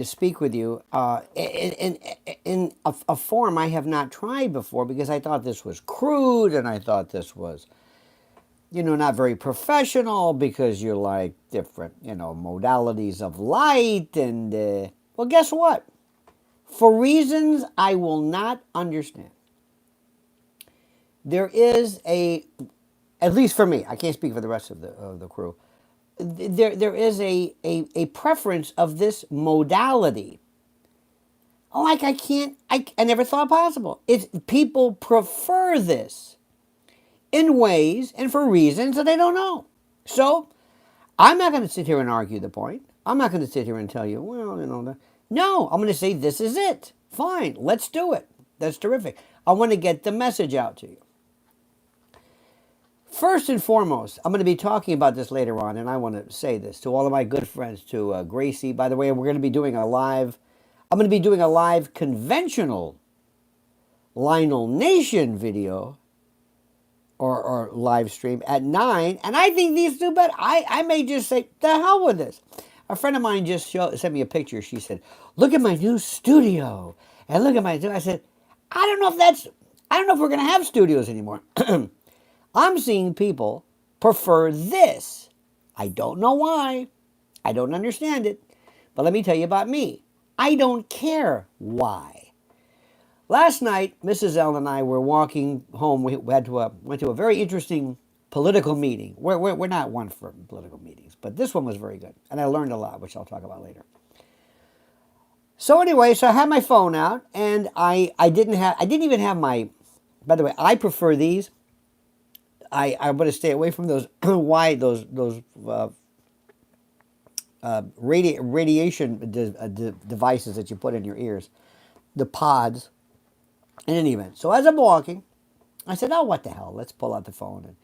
to speak with you in a form I have not tried before because I thought this was crude and I thought this was, not very professional because you're like different, modalities of light. And, well, guess what? For reasons I will not understand, there is at least for me, I can't speak for the rest of the crew, there is a preference of this modality. Like I never thought possible. It's people prefer this in ways and for reasons that they don't know. So I'm not going to sit here and argue the point. I'm not going to sit here and tell you, well, no, I'm going to say this is it. Fine, let's do it. That's terrific. I want to get the message out to you. First and foremost, I'm going to be talking about this later on, and I want to say this to all of my good friends, to Gracie. By the way, we're going to be doing I'm going to be doing a live conventional Lionel Nation video or live stream at 9, and I think these two better. I may just say, the hell with this. A friend of mine just sent me a picture. She said, look at my new studio, and look at I said, I don't know if we're going to have studios anymore. I'm seeing people prefer this. I don't know why. I don't understand it. But let me tell you about me. I don't care why. Last night, Mrs. L and I were walking home. We went to a very interesting political meeting. We're not one for political meetings, but this one was very good. And I learned a lot, which I'll talk about later. So anyway, I had my phone out, and I didn't even have my, by the way, I prefer these. I want to stay away from those those radiation devices that you put in your ears, the pods. In any event, so as I'm walking, I said, "Oh, what the hell? Let's pull out the phone." And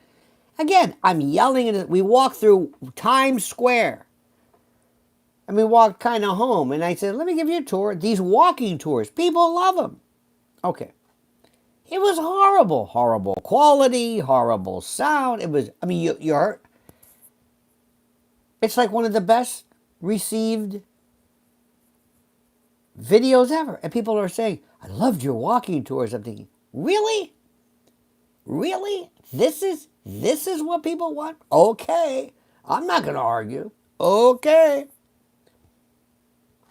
again, I'm yelling, and we walked through Times Square, and we walked kind of home. And I said, "Let me give you a tour." These walking tours, people love them. Okay. It was horrible quality, horrible sound. It was, I mean, you heard, it's like one of the best received videos ever. And people are saying, I loved your walking tours. I'm thinking, really? Really? This is what people want? Okay. I'm not going to argue. Okay.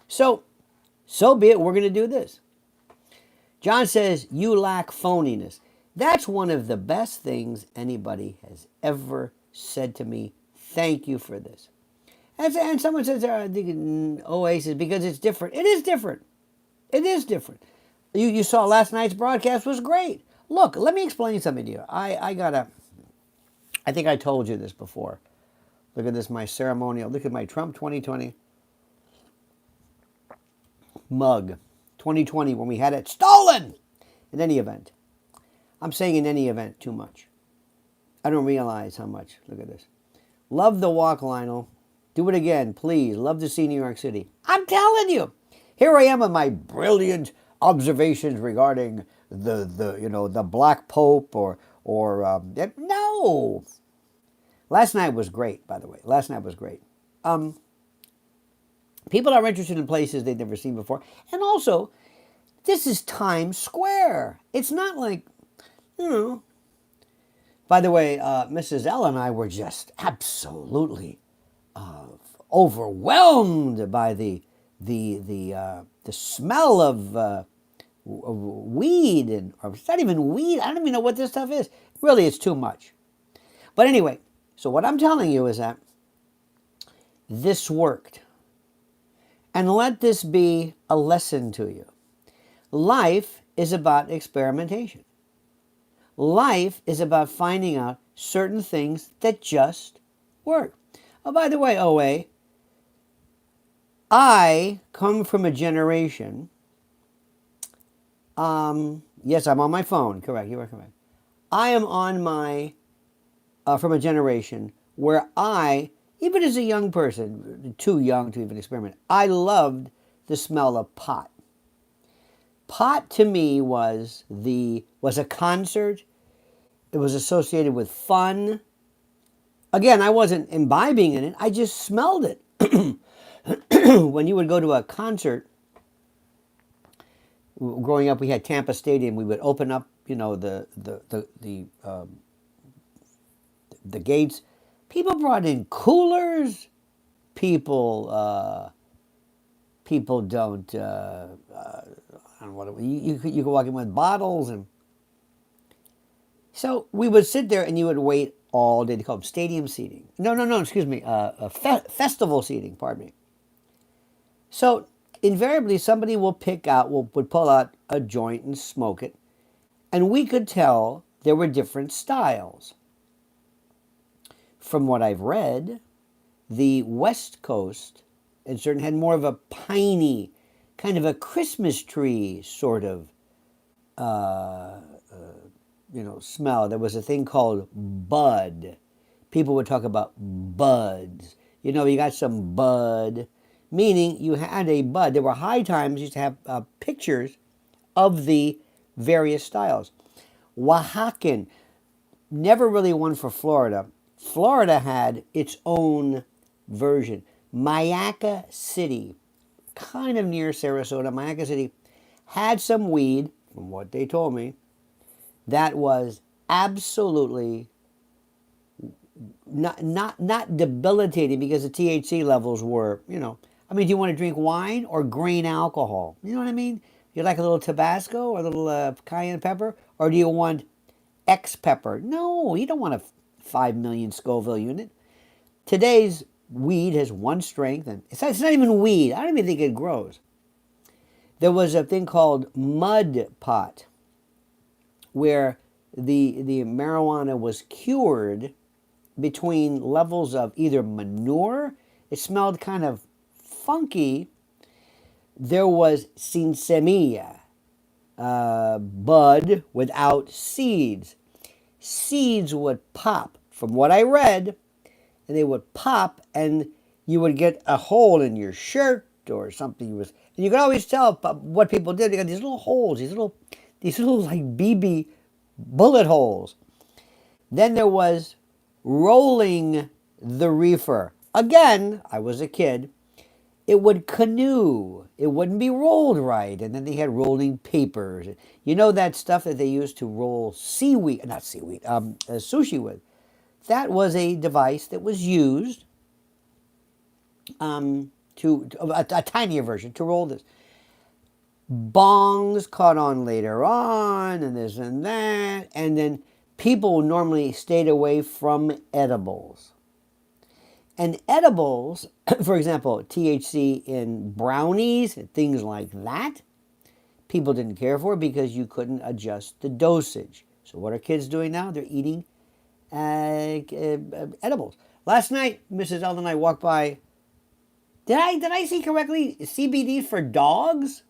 So be it. We're going to do this. John says, you lack phoniness. That's one of the best things anybody has ever said to me. Thank you for this. And someone says, I think Oasis, because it's different. It is different. It is different. You saw last night's broadcast was great. Look, let me explain something to you. I think I told you this before. Look at this, my ceremonial. Look at my Trump 2020 mug. 2020 when we had it stolen. In any event. I'm saying in any event too much. I don't realize how much. Look at this. Love the walk, Lionel. Do it again, please. Love to see New York City. I'm telling you. Here I am with my brilliant observations regarding the Black Pope or no. Last night was great, by the way. Last night was great. People are interested in places they've never seen before. And also, this is Times Square. It's not like, By the way, Mrs. L and I were just absolutely overwhelmed by the smell of weed, and or it's not even weed. I don't even know what this stuff is. Really, it's too much. But anyway, so what I'm telling you is that this worked. And let this be a lesson to you. Life is about experimentation. Life is about finding out certain things that just work. Oh, by the way, OA, I come from a generation. Yes, I'm on my phone. Correct, you are correct. I am on my, from a generation where I, even as a young person, too young to even experiment, I loved the smell of pot. Pot to me was a concert. It was associated with fun. Again, I wasn't imbibing in it. I just smelled it. When you would go to a concert, growing up, we had Tampa Stadium. We would open up, the gates. People brought in coolers. People people don't. I don't know what you could walk in with bottles, and so we would sit there, and you would wait all day. They call them stadium seating. No, no, no. Excuse me. Festival seating. Pardon me. So invariably, somebody would pull out a joint and smoke it, and we could tell there were different styles. From what I've read, the West Coast and certain had more of a piney, kind of a Christmas tree sort of, smell. There was a thing called bud. People would talk about buds. You got some bud, meaning you had a bud. There were high times used to have pictures of the various styles. Oaxacan, never really one for Florida. Florida had its own version. Mayaca City, kind of near Sarasota, Mayaca City, had some weed, from what they told me, that was absolutely not debilitating because the THC levels were, do you want to drink wine or grain alcohol? You know what I mean? You like a little Tabasco or a little cayenne pepper? Or do you want X pepper? No, you don't want a 5 million Scoville unit. Today's weed has one strength, and it's not even weed. I don't even think it grows. There was a thing called mud pot, where the marijuana was cured between levels of either manure. It smelled kind of funky. There was sin semilla, bud without seeds. Seeds would pop, from what I read, and they would pop, and you would get a hole in your shirt or something. And you could always tell what people did. They got these little holes, these little like BB bullet holes. Then there was rolling the reefer. Again, I was a kid. It would canoe. It wouldn't be rolled right. And then they had rolling papers. You know that stuff that they used to roll sushi with? That was a device that was used a tinier version to roll this. Bongs caught on later on, and this and that. And then people normally stayed away from edibles. And edibles, for example, THC in brownies and things like that, people didn't care for because you couldn't adjust the dosage. So what are kids doing now? They're eating edibles. Last night, Mrs. Eldon and I walked by. Did I see correctly? CBD for dogs?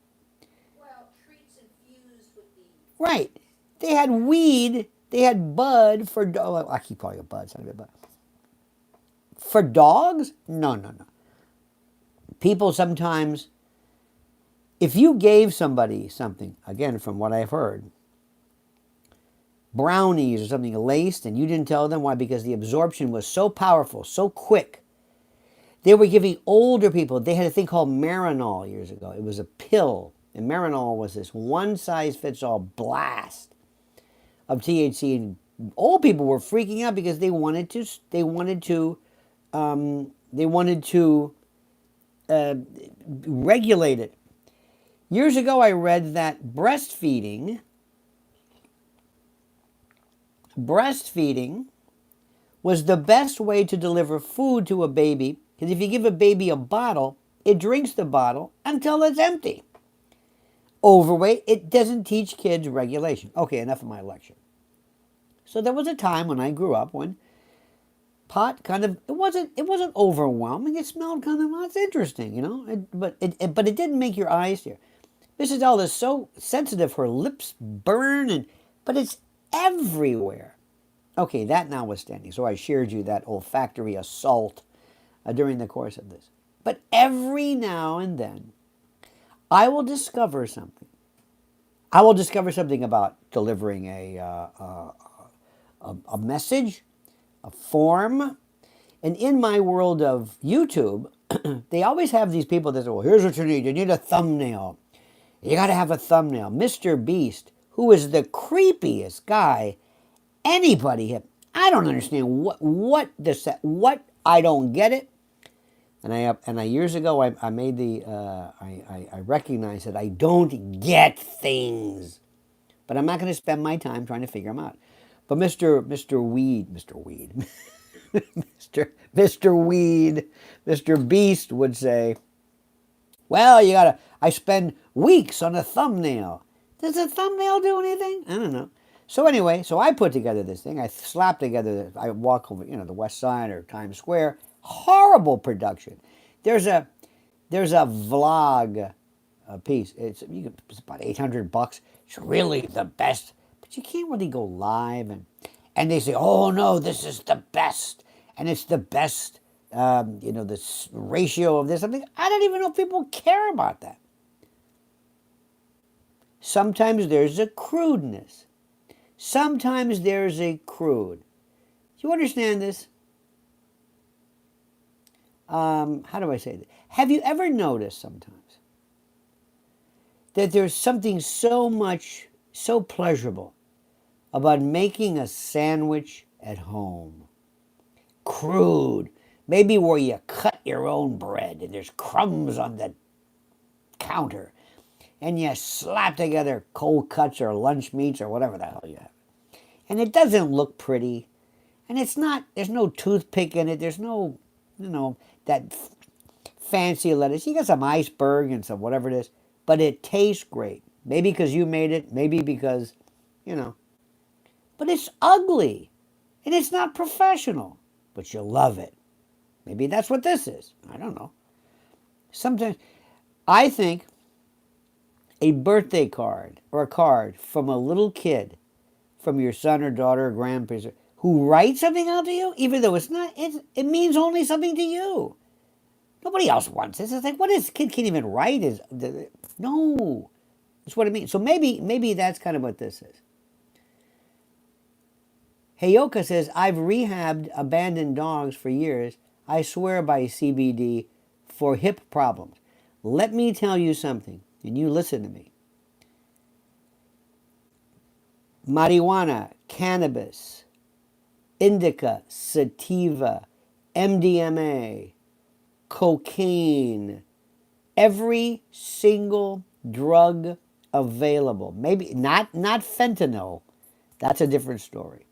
Well, treats infused with the... Right. They had weed. They had bud for dogs. I keep calling it bud. It's not a bit bud. For dogs? No, no, no. People sometimes, if you gave somebody something, again, from what I've heard, brownies or something laced, and you didn't tell them why, because the absorption was so powerful, so quick. They were giving older people, they had a thing called Marinol years ago. It was a pill, and Marinol was this one-size-fits-all blast of THC, and old people were freaking out because they wanted to regulate it. Years ago, I read that breastfeeding was the best way to deliver food to a baby, because if you give a baby a bottle, it drinks the bottle until it's empty. Overweight, it doesn't teach kids regulation. Okay, enough of my lecture. So there was a time when I grew up when pot kind of, it wasn't overwhelming. It smelled kind of, well, it's interesting, but it didn't make your eyes tear. Mrs. L is so sensitive, her lips burn, but it's everywhere. Okay, that notwithstanding, so I shared you that olfactory assault during the course of this. But every now and then, I will discover something. I will discover something about delivering a message, a form. And in my world of YouTube, they always have these people that say, well, here's what you need. You need a thumbnail. You got to have a thumbnail. Mr. Beast, who is the creepiest guy anybody have. I don't understand what I don't get it. And I years ago I made the I recognized that I don't get things, but I'm not going to spend my time trying to figure them out. But Mr. Weed, Mr. Weed, Mr. Beast would say, well, I spend weeks on a thumbnail. Does a thumbnail do anything? I don't know. So anyway, so I put together this thing. I slapped together, I walk over, the West Side or Times Square. Horrible production. There's a vlog piece. It's about $800. It's really the best, but you can't really go live. And they say, oh no, this is the best, and it's the best. This ratio of this. I don't even know if people care about that. Sometimes there's a crudeness. Sometimes there's a crude. Do you understand this? How do I say that? Have you ever noticed sometimes that there's something so pleasurable about making a sandwich at home? Crude. Maybe where you cut your own bread and there's crumbs on the counter and you slap together cold cuts or lunch meats or whatever the hell you have. And it doesn't look pretty. And there's no toothpick in it. There's no, that fancy lettuce. You got some iceberg and some whatever it is. But it tastes great. Maybe because you made it. Maybe because, But it's ugly. And it's not professional. But you love it. Maybe that's what this is. I don't know. Sometimes I think a birthday card or a card from a little kid, from your son or daughter or grandparents, who writes something out to you, even though it means only something to you. Nobody else wants this. It's like, what is kid can't even write? No. That's what it means. So maybe that's kind of what this is. Heyoka says, I've rehabbed abandoned dogs for years. I swear by CBD for hip problems. Let me tell you something, and you listen to me. Marijuana, cannabis, indica, sativa, MDMA, cocaine, every single drug available. Maybe not fentanyl. That's a different story.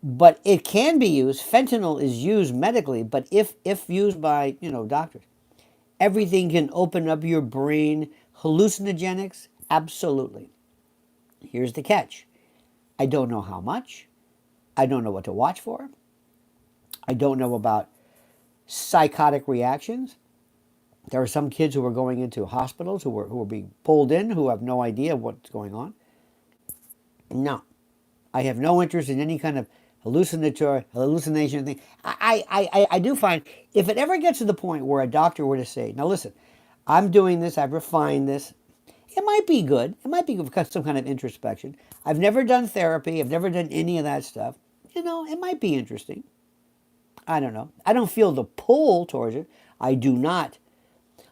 But it can be used. Fentanyl is used medically, but if used by, doctors, everything can open up your brain. Hallucinogenics, absolutely. Here's the catch. I don't know how much. I don't know what to watch for. I don't know about psychotic reactions. There are some kids who are going into hospitals who are being pulled in who have no idea what's going on. No. I have no interest in any kind of hallucination thing. I do find if it ever gets to the point where a doctor were to say, now listen, I'm doing this, I've refined this, it might be good. It might be good because some kind of introspection. I've never done therapy. I've never done any of that stuff. It might be interesting. I don't know. I don't feel the pull towards it. I do not.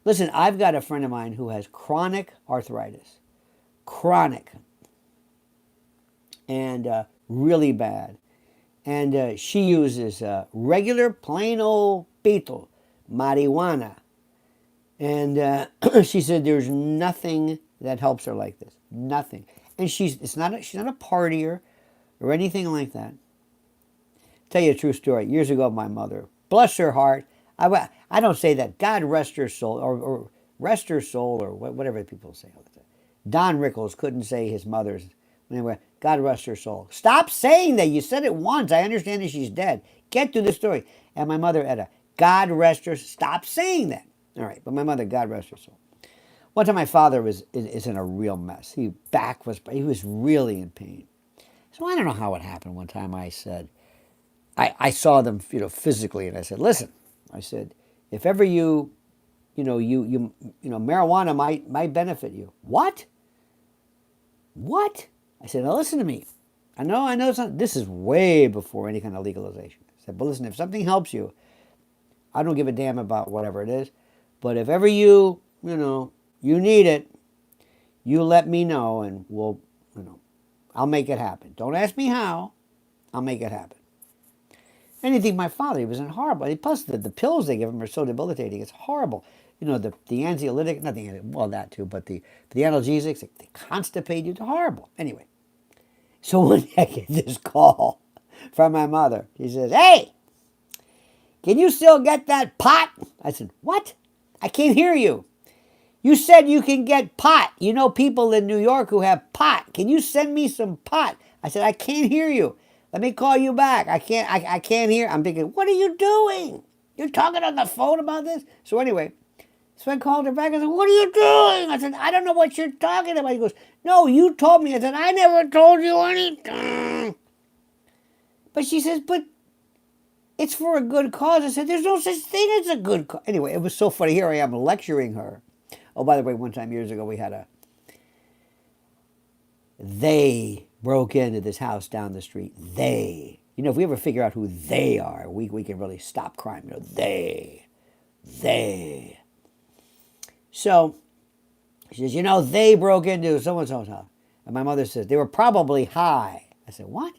Listen, I've got a friend of mine who has chronic arthritis. Chronic. And really bad. And she uses regular plain old pito, marijuana. And she said there's nothing that helps her like this. Nothing. And she's not a partier or anything like that. Tell you a true story. Years ago, my mother, bless her heart, I don't say that. God rest her soul, or rest her soul, or whatever people say all the time. Don Rickles couldn't say his mother's. Anyway, God rest her soul. Stop saying that. You said it once. I understand that she's dead. Get to the story. And my mother, Etta, God rest her. Stop saying that. All right, but my mother, God rest her soul. One time my father is in a real mess. He was really in pain. So I don't know how it happened. One time I said, I saw them, physically, and I said, listen, I said, if ever marijuana might benefit you. What? What? I said, now listen to me. I know it's not, this is way before any kind of legalization. I said, but listen, if something helps you, I don't give a damn about whatever it is. But if ever you, you need it, you let me know and I'll make it happen. Don't ask me how. I'll make it happen. Anything my father, he was in horrible. Plus, the pills they give him are so debilitating. It's horrible. The anxiolytic, not the well, that too, but the analgesics, they constipate you. It's horrible. Anyway, so one day I get this call from my mother. She says, "Hey, can you still get that pot?" I said, "What? I can't hear you. You said you can get pot. You know people in New York who have pot. Can you send me some pot?" I said, "I can't hear you. Let me call you back. I can't hear." I'm thinking, what are you doing? You're talking on the phone about this? So anyway, so I called her back. I said, "What are you doing?" I said, "I don't know what you're talking about." He goes, "No, you told me." I said, "I never told you anything." But she says, "But it's for a good cause." I said, "There's no such thing as a good cause." Anyway, it was so funny. Here I am lecturing her. Oh, by the way, one time years ago, they broke into this house down the street. They. If we ever figure out who they are, we can really stop crime. They. So she says, they broke into so-and-so's house. And my mother says, they were probably high. I said, what?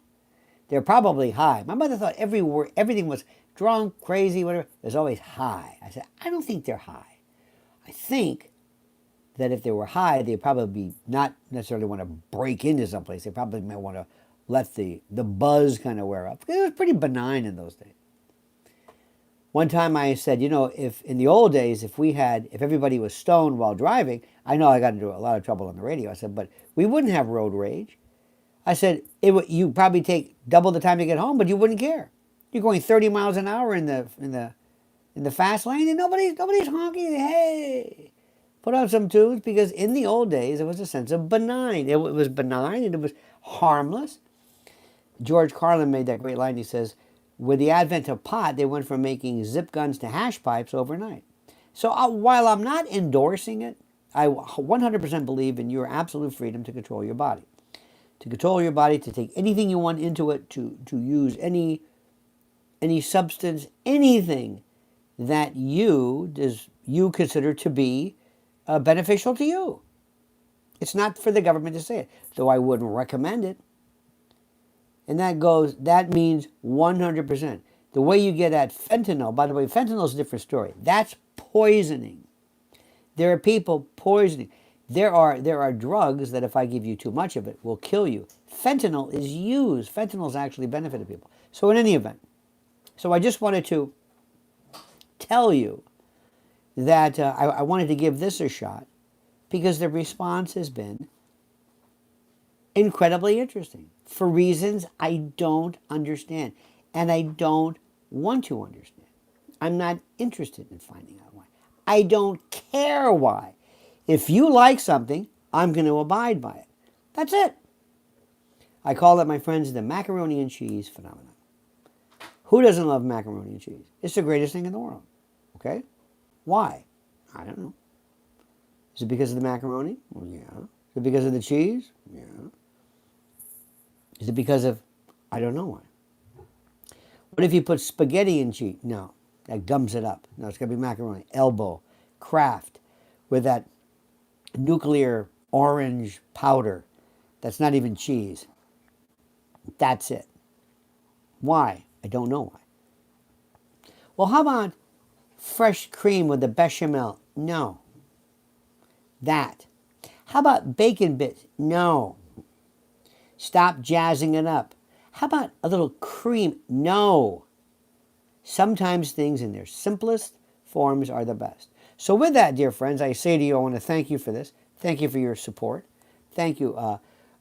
They're probably high. My mother thought everything was drunk, crazy, whatever. There's always high. I said, I don't think they're high. I think that if they were high, they'd probably not necessarily want to break into someplace. They probably might want to let the buzz kind of wear off. Because it was pretty benign in those days. One time I said, if in the old days, if everybody was stoned while driving, I know I got into a lot of trouble on the radio. I said, but we wouldn't have road rage. I said, you'd probably take double the time to get home, but you wouldn't care. You're going 30 miles an hour in the fast lane, and nobody's honking. Hey, put on some tunes, because in the old days there was a sense of benign. It was benign and it was harmless. George Carlin made that great line. He says, with the advent of pot, they went from making zip guns to hash pipes overnight. So while I'm not endorsing it, I 100% believe in your absolute freedom to control your body. To control your body, to take anything you want into it, to use any substance, anything that you consider to be beneficial to you. It's not for the government to say it, though I wouldn't recommend it. And that means 100%. The way you get at fentanyl, by the way, fentanyl is a different story. That's poisoning. There are people poisoning. There are drugs that if I give you too much of it will kill you. Fentanyl is used. Fentanyl has actually benefited people. So in any event, so I just wanted to tell you that I wanted to give this a shot because the response has been incredibly interesting for reasons I don't understand, and I don't want to understand. I'm not interested in finding out why. I don't care why. If you like something, I'm going to abide by it. That's it. I call it, my friends, the macaroni and cheese phenomenon. Who doesn't love macaroni and cheese? It's the greatest thing in the world. Okay? Why? I don't know. Is it because of the macaroni? Well, yeah. Is it because of the cheese? Yeah. Is it because of, I don't know why. What if you put spaghetti in cheese? No, that gums it up. No, it's going to be macaroni. Elbow, Kraft, with that nuclear orange powder. That's not even cheese. That's it. Why? I don't know why. Well, how about fresh cream with the bechamel? No. That. How about bacon bits? No. Stop jazzing it up. How about a little cream? No. Sometimes things in their simplest forms are the best. So with that, dear friends, I say to you, I want to thank you for this. Thank you for your support. Thank you.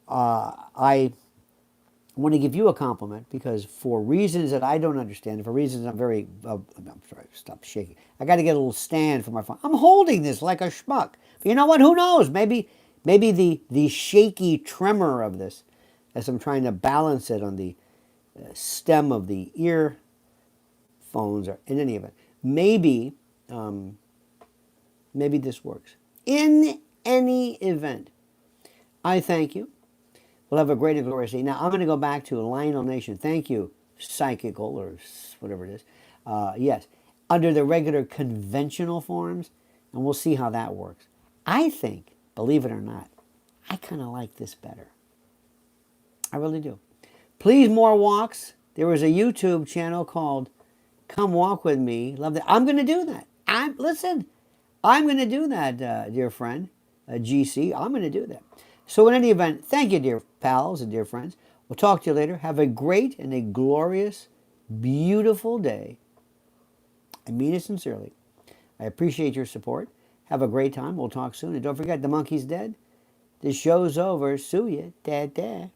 I want to give you a compliment because for reasons that I don't understand, for reasons I'm sorry, stop shaking. I got to get a little stand for my phone. I'm holding this like a schmuck. But you know what? Who knows? Maybe the shaky tremor of this, as I'm trying to balance it on the stem of the earphones, or in any event, maybe this works. In any event, I thank you. We'll have a great and glorious day. Now, I'm going to go back to Lionel Nation. Thank you, Psychical, or whatever it is. Yes. under the regular conventional forms, and we'll see how that works. I think, believe it or not, I kind of like this better. I really do. Please, more walks. There was a YouTube channel called Come Walk With Me. Love that. I'm going to do that. I'm going to do that, dear friend, GC. I'm going to do that. So in any event, thank you, dear pals and dear friends. We'll talk to you later. Have a great and a glorious, beautiful day. I mean it sincerely. I appreciate your support. Have a great time. We'll talk soon. And don't forget, the monkey's dead. The show's over. Sue ya. Dad, dad.